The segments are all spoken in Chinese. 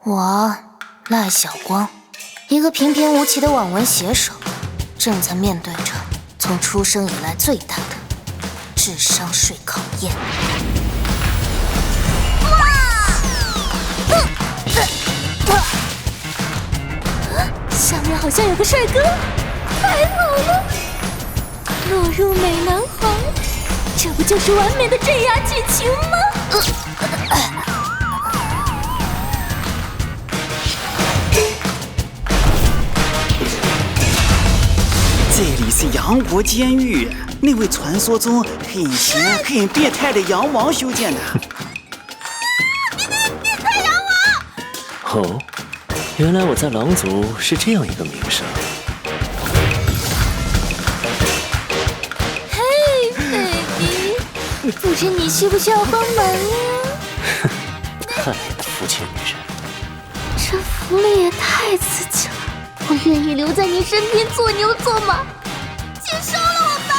我赖小光，一个平平无奇的网文写手，正在面对着从出生以来最大的智商税考验。下面好像有个帅哥，太好了！落入美男行，这不就是完美的镇压剧情吗？这里是杨国监狱，那位传说中很闲很变态的杨王修建的。变态杨王！哦，原来我在狼族是这样一个名声。嘿 ，baby， 不知你需不需要帮忙呀？看来你的肤浅女人，这福利也太刺激了！我愿意留在你身边做牛做马，请收了我吧！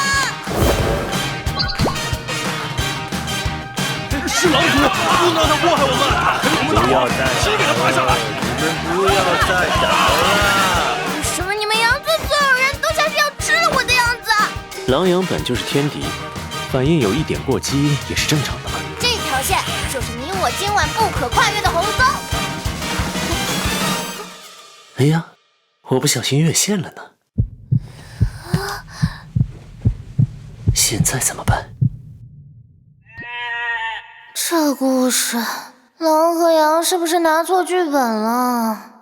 是狼族，不能让他祸害我们！不要再谁给他爬上来？你们不要再打了！为什么你们羊村所有人都像是要吃了我的样子？狼羊本就是天敌，反应有一点过激也是正常的嘛。这条线就是你我今晚不可跨越的红松。哎呀，我不小心越线了呢。现在怎么办？这故事，狼和羊是不是拿错剧本了？